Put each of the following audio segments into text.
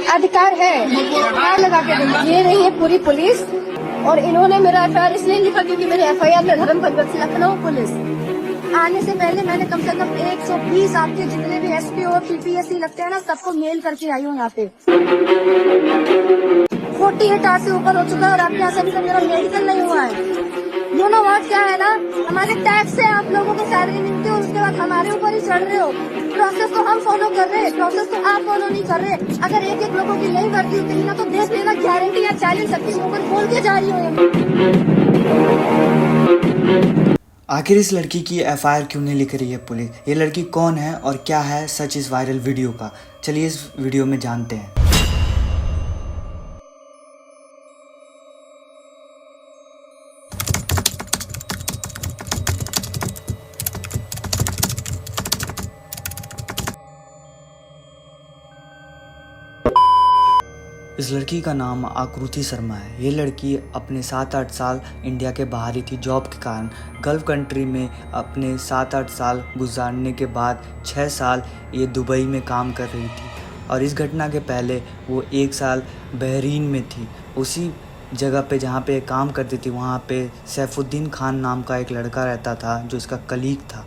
अधिकार है, अधिकार लगा के ये नहीं है पूरी पुलिस। और इन्होंने मेरा एफआईआर इसलिए लिखा क्योंकि मेरे एफआईआर में धर्मपद लखनऊ पुलिस आने से पहले मैंने कम से कम 120 आपके जितने भी एसपी और पीपीएससी लगते हैं ना, सबको मेल करके आई हूँ यहाँ पे। 48 आवर्स से ऊपर हो चुका है और आपके यहाँ से अभी तक मेरा मेडिकल नहीं हुआ है। दोनों बात क्या है ना, हमारे टैक्स से आप लोगों को सैलरी मिलती है, उसके बाद हमारे ऊपर ही चढ़ रहे हो। प्रोसेस को हम फॉलो कर रहे हैं, प्रोसेस को आप फॉलो नहीं कर रहे। अगर एक एक लोगों की नहीं करती होती ना तो देश लेना गारंटी या चैलेंज सबके ऊपर बोल के जा रही हो। आखिर इस लड़की की एफआईआर क्यों नहीं लिख रही है पुलिस? ये लड़की कौन है और क्या है सच इस वायरल वीडियो का? चलिए इस वीडियो में जानते हैं। इस लड़की का नाम आकृति शर्मा है। ये लड़की अपने 7-8 साल इंडिया के बाहर ही थी जॉब के कारण। गल्फ कंट्री में अपने 7-8 साल गुजारने के बाद 6 साल ये दुबई में काम कर रही थी। और इस घटना के पहले वो 1 साल बहरीन में थी। उसी जगह पे जहाँ पे काम करती थी वहाँ पे सैफुद्दीन खान नाम का एक लड़का रहता था जो इसका कलीग था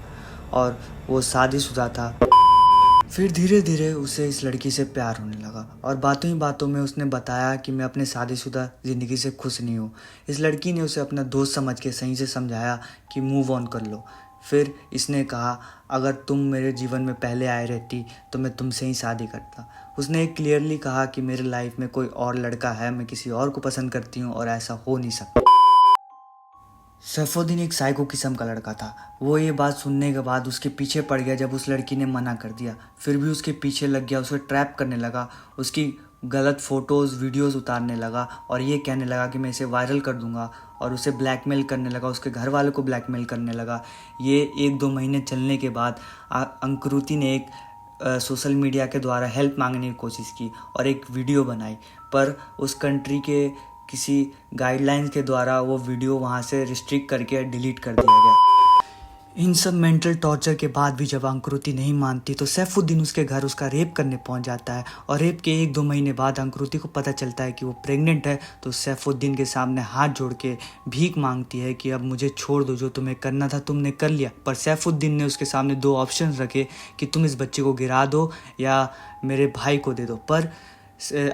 और वो शादीशुदा था। फिर धीरे धीरे उसे इस लड़की से प्यार होने लगा और बातों ही बातों में उसने बताया कि मैं अपने शादीशुदा ज़िंदगी से खुश नहीं हूँ। इस लड़की ने उसे अपना दोस्त समझ के सही से समझाया कि मूव ऑन कर लो। फिर इसने कहा अगर तुम मेरे जीवन में पहले आए रहती तो मैं तुमसे ही शादी करता। उसने क्लियरली कहा कि मेरे लाइफ में कोई और लड़का है, मैं किसी और को पसंद करती हूँ और ऐसा हो नहीं सकता। सैफुद्दीन एक साइको किस्म का लड़का था। वो ये बात सुनने के बाद उसके पीछे पड़ गया जब उस लड़की ने मना कर दिया। फिर भी उसके पीछे लग गया, उसे ट्रैप करने लगा, उसकी गलत फ़ोटोज़ वीडियोज़ उतारने लगा और ये कहने लगा कि मैं इसे वायरल कर दूंगा और उसे ब्लैकमेल करने लगा, उसके घर वालों को ब्लैकमेल करने लगा। ये 1-2 महीने चलने के बाद अंकुरुति ने एक सोशल मीडिया के द्वारा हेल्प मांगने की कोशिश की और एक वीडियो बनाई, पर उस कंट्री के किसी गाइडलाइंस के द्वारा वो वीडियो वहाँ से रिस्ट्रिक्ट करके डिलीट कर दिया गया। इन सब मेंटल टॉर्चर के बाद भी जब अंकुरुति नहीं मानती तो सैफुद्दीन उसके घर उसका रेप करने पहुंच जाता है और रेप के 1-2 महीने बाद अंकुरुति को पता चलता है कि वो प्रेग्नेंट है तो सैफुद्दीन के सामने हाथ जोड़ के भीख मांगती है कि अब मुझे छोड़ दो, जो तुम्हें करना था तुमने कर लिया। पर सैफुद्दीन ने उसके सामने 2 ऑप्शन रखे कि तुम इस बच्चे को गिरा दो या मेरे भाई को दे दो। पर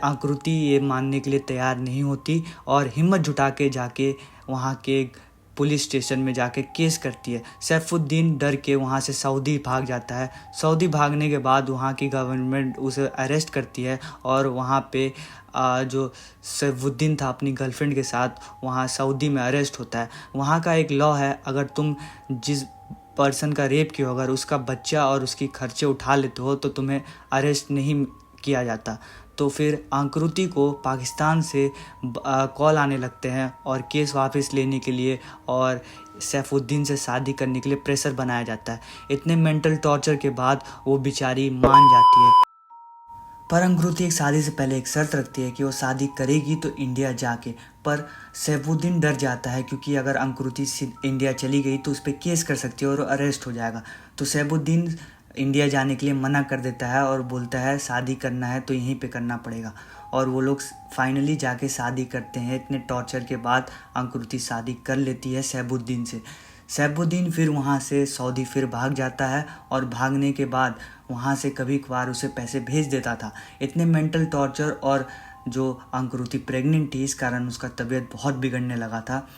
आकृति ये मानने के लिए तैयार नहीं होती और हिम्मत जुटा के जाके वहाँ के पुलिस स्टेशन में जाके केस करती है। सैफुद्दीन डर के वहाँ से सऊदी भाग जाता है। सऊदी भागने के बाद वहाँ की गवर्नमेंट उसे अरेस्ट करती है और वहाँ पे जो सैफुद्दीन था अपनी गर्लफ्रेंड के साथ वहाँ सऊदी में अरेस्ट होता है। वहाँ का एक लॉ है, अगर तुम जिस पर्सन का रेप किया हो अगर उसका बच्चा और उसकी खर्चे उठा लेते हो तो तुम्हें अरेस्ट नहीं किया जाता। तो फिर आकृति को पाकिस्तान से कॉल आने लगते हैं और केस वापस लेने के लिए और सैफुद्दीन से शादी करने के लिए प्रेशर बनाया जाता है। इतने मेंटल टॉर्चर के बाद वो बेचारी मान जाती है। पर अंकुरुति एक शादी से पहले एक शर्त रखती है कि वो शादी करेगी तो इंडिया जाके। पर सैफुद्दीन डर जाता है क्योंकि अगर अंकुरुति इंडिया चली गई तो उस पर केस कर सकती है और अरेस्ट हो जाएगा। तो सैफुद्दीन इंडिया जाने के लिए मना कर देता है और बोलता है शादी करना है तो यहीं पे करना पड़ेगा। और वो लोग फाइनली जाके शादी करते हैं। इतने टॉर्चर के बाद अंकुरुति शादी कर लेती है सैफुद्दीन से। सैफुद्दीन फिर वहाँ से सऊदी फिर भाग जाता है और भागने के बाद वहाँ से कभी कभार उसे पैसे भेज देता था। इतने मेंटल टॉर्चर और जो अंकुरुति प्रेग्नेंट थी इस कारण उसका तबीयत बहुत बिगड़ने लगा था।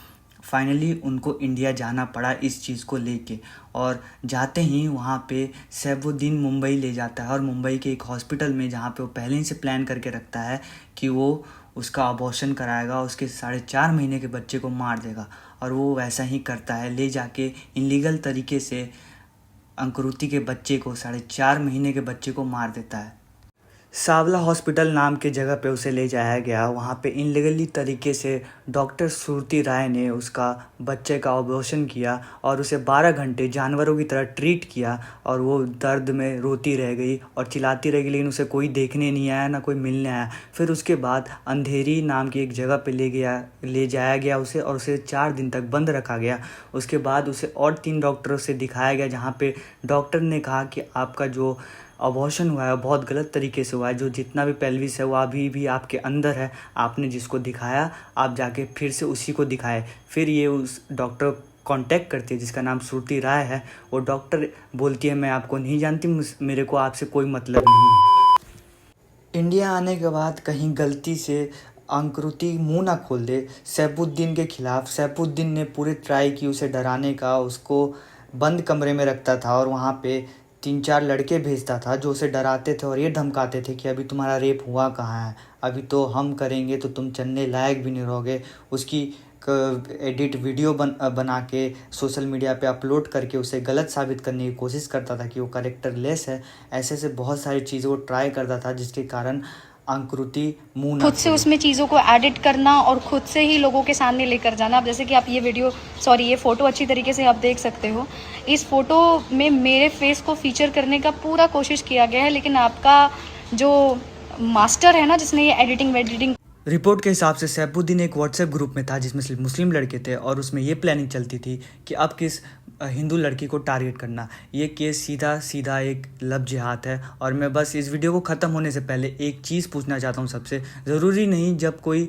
फाइनली उनको इंडिया जाना पड़ा इस चीज़ को लेके और जाते ही वहाँ पे सैफुद्दीन मुंबई ले जाता है और मुंबई के एक हॉस्पिटल में जहाँ पे वो पहले ही से प्लान करके रखता है कि वो उसका अबॉर्शन कराएगा, उसके 4.5 महीने के बच्चे को मार देगा और वो वैसा ही करता है। ले जाके इलीगल तरीके से अंकुरुति के बच्चे को 4.5 महीने के बच्चे को मार देता है। सावला हॉस्पिटल नाम के जगह पे उसे ले जाया गया। वहाँ पे इनलीगली तरीके से डॉक्टर श्रुति राय ने उसका बच्चे का अबॉर्शन किया और उसे 12 घंटे जानवरों की तरह ट्रीट किया और वो दर्द में रोती रह गई और चिल्लाती रह गई, लेकिन उसे कोई देखने नहीं आया ना कोई मिलने आया। फिर उसके बाद अंधेरी नाम की एक जगह पे ले जाया गया उसे और उसे 4 दिन तक बंद रखा गया। उसके बाद उसे और 3 डॉक्टरों से दिखाया गया जहाँ पे डॉक्टर ने कहा कि आपका जो अबॉर्शन हुआ है बहुत गलत तरीके से हुआ है। जो जितना भी पेल्विस है वो अभी भी आपके अंदर है। आपने जिसको दिखाया आप जाके फिर से उसी को दिखाए। फिर ये उस डॉक्टर कांटेक्ट करती है जिसका नाम श्रुति राय है। वो डॉक्टर बोलती है मैं आपको नहीं जानती, मेरे को आपसे कोई मतलब नहीं है। इंडिया आने के बाद कहीं गलती से अंकुरुति मुंह ना खोल दे सैफुद्दीन के खिलाफ। सैफुद्दीन ने पूरी ट्राई की उसे डराने का, उसको बंद कमरे में रखता था और वहाँ पे 3-4 लड़के भेजता था जो उसे डराते थे और ये धमकाते थे कि अभी तुम्हारा रेप हुआ कहाँ है, अभी तो हम करेंगे तो तुम चलने लायक भी नहीं रहोगे। उसकी एडिट वीडियो बना के सोशल मीडिया पे अपलोड करके उसे गलत साबित करने की कोशिश करता था कि वो कैरेक्टर लेस है। ऐसे बहुत सारी चीज़ें वो ट्राई करता था जिसके कारण अंकुरुति मुंह खुद से उसमें चीज़ों को एडिट करना और खुद से ही लोगों के सामने लेकर जाना। अब जैसे कि आप ये फ़ोटो अच्छी तरीके से आप देख सकते हो। इस फ़ोटो में मेरे फेस को फीचर करने का पूरा कोशिश किया गया है, लेकिन आपका जो मास्टर है ना जिसने ये एडिटिंग रिपोर्ट के हिसाब से सैफुद्दीन एक व्हाट्सएप ग्रुप में था जिसमें सिर्फ मुस्लिम लड़के थे और उसमें ये प्लानिंग चलती थी कि अब किस हिंदू लड़की को टारगेट करना। ये केस सीधा एक लव जिहाद है। और मैं बस इस वीडियो को ख़त्म होने से पहले एक चीज़ पूछना चाहता हूँ सबसे। ज़रूरी नहीं जब कोई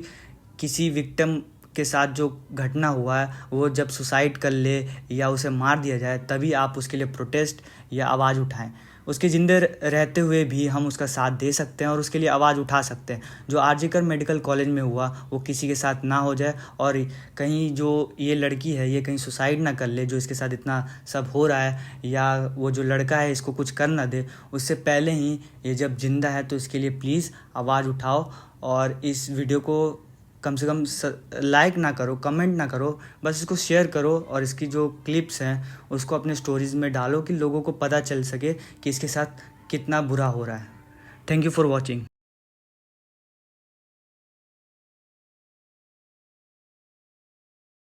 किसी विक्टिम के साथ जो घटना हुआ है वो जब सुसाइड कर ले या उसे मार दिया जाए तभी आप उसके लिए प्रोटेस्ट या आवाज़ उठाएं। उसके ज़िंदे रहते हुए भी हम उसका साथ दे सकते हैं और उसके लिए आवाज़ उठा सकते हैं। जो आरजीकर मेडिकल कॉलेज में हुआ वो किसी के साथ ना हो जाए और कहीं जो ये लड़की है ये कहीं सुसाइड ना कर ले, जो इसके साथ इतना सब हो रहा है, या वो जो लड़का है इसको कुछ कर ना दे। उससे पहले ही ये जब जिंदा है तो इसके लिए प्लीज़ आवाज़ उठाओ और इस वीडियो को कम से कम लाइक ना करो, कमेंट ना करो, बस इसको शेयर करो और इसकी जो क्लिप्स हैं उसको अपने स्टोरीज़ में डालो कि लोगों को पता चल सके कि इसके साथ कितना बुरा हो रहा है। Thank you for watching.